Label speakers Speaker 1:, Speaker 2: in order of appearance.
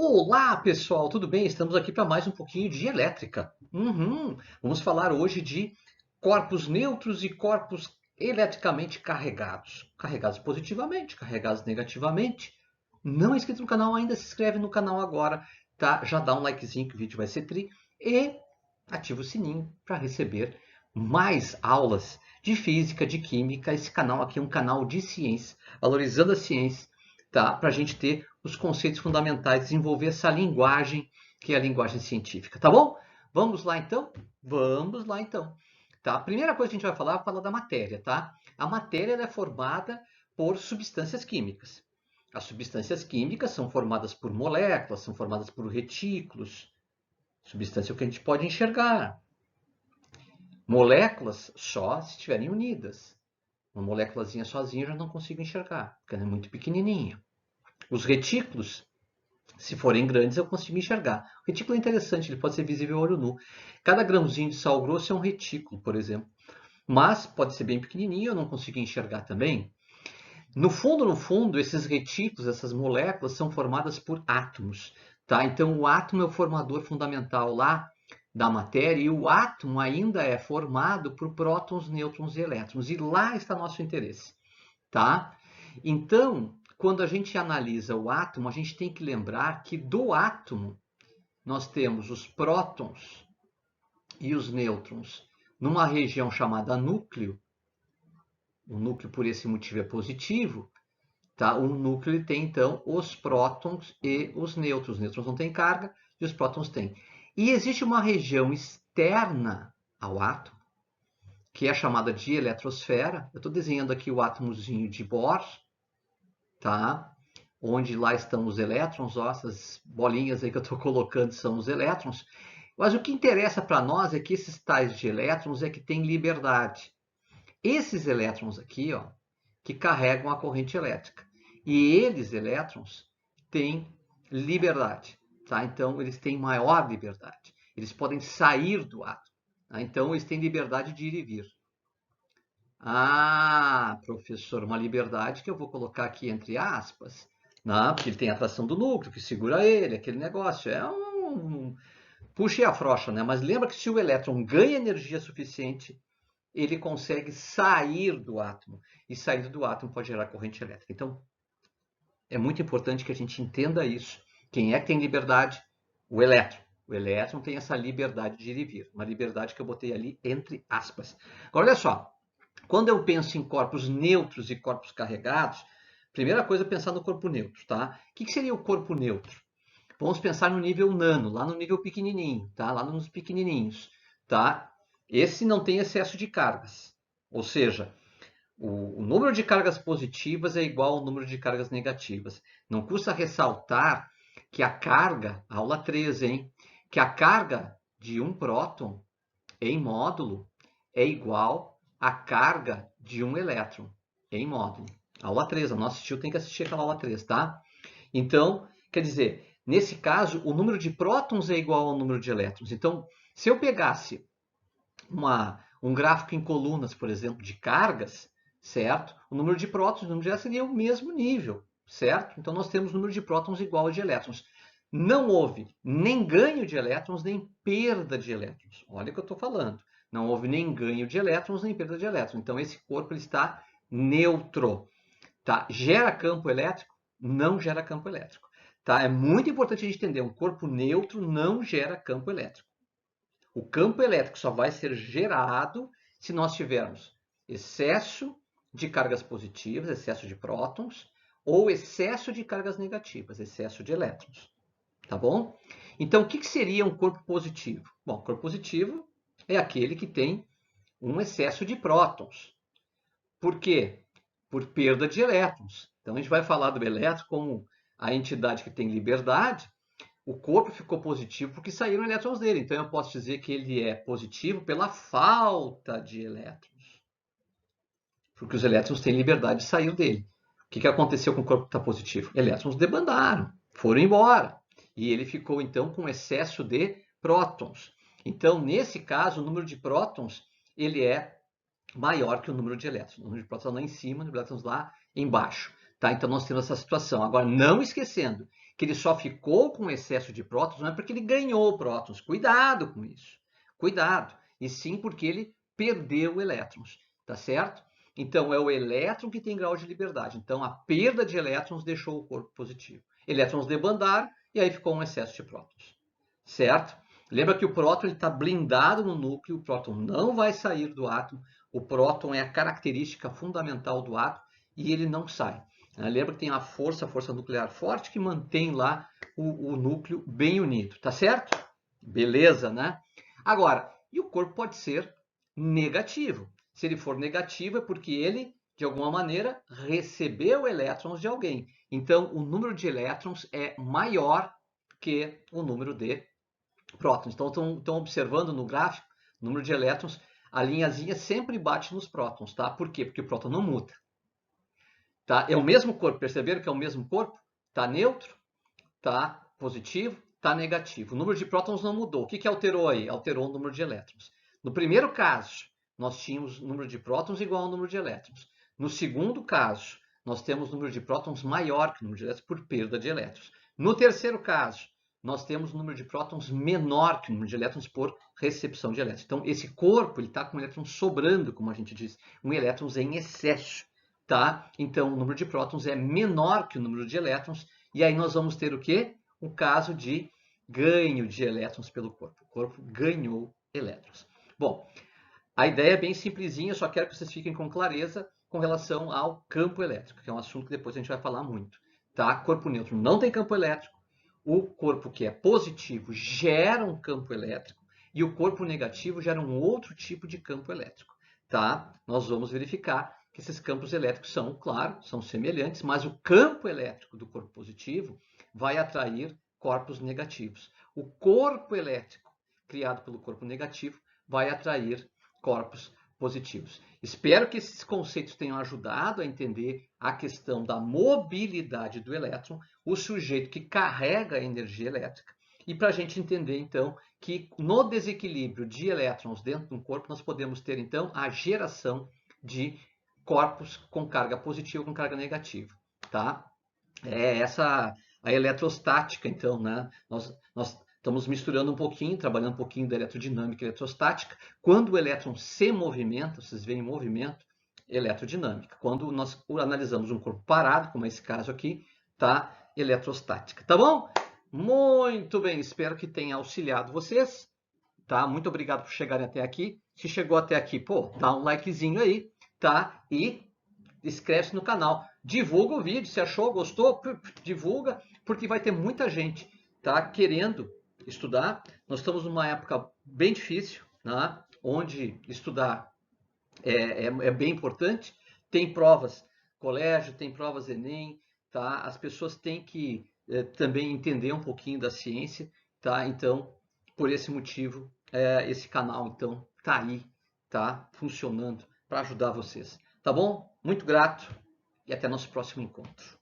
Speaker 1: Olá, pessoal, tudo bem? Estamos aqui para mais um pouquinho de elétrica. Vamos falar hoje de corpos neutros e corpos eletricamente carregados. Carregados positivamente, carregados negativamente. Não é inscrito no canal ainda? Se inscreve no canal agora, tá? Já dá um likezinho que o vídeo vai ser tri. E ativa o sininho para receber mais aulas de física, de química. Esse canal aqui é um canal de ciência, valorizando a ciência, tá? Para a gente ter os conceitos fundamentais, desenvolver essa linguagem que é a linguagem científica, tá bom? Vamos lá então? Vamos lá então. Tá? A primeira coisa que a gente vai falar da matéria, tá? A matéria é formada por substâncias químicas. As substâncias químicas são formadas por moléculas, são formadas por retículos. Substância é o que a gente pode enxergar. Moléculas só se estiverem unidas. Uma moléculazinha sozinha eu já não consigo enxergar, porque ela é muito pequenininha. Os retículos, se forem grandes, eu consigo enxergar. O retículo é interessante, ele pode ser visível a olho nu. Cada grãozinho de sal grosso é um retículo, por exemplo. Mas pode ser bem pequenininho, eu não consigo enxergar também. No fundo, esses retículos, essas moléculas, são formadas por átomos. Tá? Então, o átomo é o formador fundamental lá da matéria, e o átomo ainda é formado por prótons, nêutrons e elétrons. E lá está nosso interesse. Tá? Então, quando a gente analisa o átomo, a gente tem que lembrar que do átomo nós temos os prótons e os nêutrons numa região chamada núcleo. O núcleo, por esse motivo, é positivo. Tá? O núcleo ele tem, então, os prótons e os nêutrons. Os nêutrons não têm carga e os prótons têm. E existe uma região externa ao átomo, que é chamada de eletrosfera. Eu estou desenhando aqui o átomozinho de Bohr, tá? Onde lá estão os elétrons, ó, essas bolinhas aí que eu estou colocando são os elétrons. Mas o que interessa para nós é que esses tais de elétrons é que têm liberdade. Esses elétrons aqui, ó, que carregam a corrente elétrica. E eles, elétrons, têm liberdade. Tá? Então, eles têm maior liberdade. Eles podem sair do átomo. Tá? Então, eles têm liberdade de ir e vir. Ah, professor, uma liberdade que eu vou colocar aqui entre aspas, né? Porque ele tem a atração do núcleo que segura ele, aquele negócio. É um puxa e afrouxa, né? Mas lembra que se o elétron ganha energia suficiente, ele consegue sair do átomo. E sair do átomo pode gerar corrente elétrica. Então, é muito importante que a gente entenda isso. Quem é que tem liberdade? O elétron. O elétron tem essa liberdade de ir e vir. Uma liberdade que eu botei ali entre aspas. Agora, olha só. Quando eu penso em corpos neutros e corpos carregados, primeira coisa é pensar no corpo neutro, tá? O que seria o corpo neutro? Vamos pensar no nível nano, lá no nível pequenininho, tá? Lá nos pequenininhos, tá? Esse não tem excesso de cargas, ou seja, o número de cargas positivas é igual ao número de cargas negativas. Não custa ressaltar que a carga, aula 13, hein? Que a carga de um próton em módulo é igual à carga de um elétron em módulo. Aula 3, a não assistiu tem que assistir aquela aula 3, tá? Então, quer dizer, nesse caso, o número de prótons é igual ao número de elétrons. Então, se eu pegasse um gráfico em colunas, por exemplo, de cargas, certo? O número de prótons e o número de elétrons seria o mesmo nível, certo? Então, nós temos o número de prótons igual ao de elétrons. Não houve nem ganho de elétrons, nem perda de elétrons. Olha o que eu estou falando. Não houve nem ganho de elétrons, nem perda de elétrons. Então, esse corpo ele está neutro. Tá? Gera campo elétrico? Não gera campo elétrico. Tá? É muito importante a gente entender, um corpo neutro não gera campo elétrico. O campo elétrico só vai ser gerado se nós tivermos excesso de cargas positivas, excesso de prótons, ou excesso de cargas negativas, excesso de elétrons. Tá bom? Então, o que seria um corpo positivo? Bom, o corpo positivo é aquele que tem um excesso de prótons. Por quê? Por perda de elétrons. Então, a gente vai falar do elétron como a entidade que tem liberdade. O corpo ficou positivo porque saíram elétrons dele. Então, eu posso dizer que ele é positivo pela falta de elétrons. Porque os elétrons têm liberdade de sair dele. O que aconteceu com o corpo que está positivo? Elétrons debandaram, foram embora. E ele ficou, então, com excesso de prótons. Então, nesse caso, o número de prótons ele é maior que o número de elétrons. O número de prótons lá em cima, o número de elétrons lá embaixo. Tá? Então, nós temos essa situação. Agora, não esquecendo que ele só ficou com excesso de prótons, não é porque ele ganhou prótons. Cuidado com isso. Cuidado. E sim porque ele perdeu elétrons, tá certo? Então, é o elétron que tem grau de liberdade. Então, a perda de elétrons deixou o corpo positivo. Elétrons debandaram e aí ficou um excesso de prótons, certo? Lembra que o próton está blindado no núcleo, o próton não vai sair do átomo, o próton é a característica fundamental do átomo e ele não sai. Lembra que tem a força nuclear forte que mantém lá o núcleo bem unido, tá certo? Beleza, né? Agora, e o corpo pode ser negativo. Se ele for negativo é porque ele, de alguma maneira, recebeu elétrons de alguém. Então, o número de elétrons é maior que o número de prótons. Então, estão observando no gráfico, o número de elétrons, a linhazinha sempre bate nos prótons, tá? Por quê? Porque o próton não muda. Tá? É o mesmo corpo, perceberam que é o mesmo corpo? Está neutro, está positivo, está negativo. O número de prótons não mudou. O que alterou aí? Alterou o número de elétrons. No primeiro caso, nós tínhamos o número de prótons igual ao número de elétrons. No segundo caso, nós temos o número de prótons maior que o número de elétrons por perda de elétrons. No terceiro caso, nós temos o número de prótons menor que o número de elétrons por recepção de elétrons. Então, esse corpo está com elétrons sobrando, como a gente diz, um elétrons em excesso. Tá? Então, o número de prótons é menor que o número de elétrons, e aí nós vamos ter o quê? Um caso de ganho de elétrons pelo corpo. O corpo ganhou elétrons. Bom, a ideia é bem simplesinha, só quero que vocês fiquem com clareza com relação ao campo elétrico, que é um assunto que depois a gente vai falar muito. Tá? Corpo neutro não tem campo elétrico, o corpo que é positivo gera um campo elétrico e o corpo negativo gera um outro tipo de campo elétrico. Tá? Nós vamos verificar que esses campos elétricos são, claro, são semelhantes, mas o campo elétrico do corpo positivo vai atrair corpos negativos. O corpo elétrico criado pelo corpo negativo vai atrair corpos positivos. Espero que esses conceitos tenham ajudado a entender a questão da mobilidade do elétron, o sujeito que carrega a energia elétrica, e para a gente entender, então, que no desequilíbrio de elétrons dentro de um corpo, nós podemos ter, então, a geração de corpos com carga positiva ou com carga negativa, tá? É essa a eletrostática, então, né? Nós estamos misturando um pouquinho, trabalhando um pouquinho da eletrodinâmica e eletrostática. Quando o elétron se movimenta, vocês veem movimento, eletrodinâmica. Quando nós analisamos um corpo parado, como é esse caso aqui, tá? Eletrostática, tá bom? Muito bem, espero que tenha auxiliado vocês, tá? Muito obrigado por chegarem até aqui. Se chegou até aqui, pô, dá um likezinho aí, tá? E inscreve-se no canal. Divulga o vídeo, se achou, gostou, divulga, porque vai ter muita gente, tá, querendo estudar. Nós estamos numa época bem difícil, né, onde estudar é bem importante. Tem provas colégio, tem provas Enem, tá? As pessoas têm que também entender um pouquinho da ciência, tá? Então, por esse motivo, esse canal, então, tá aí, tá? Funcionando para ajudar vocês. Tá bom? Muito grato e até nosso próximo encontro.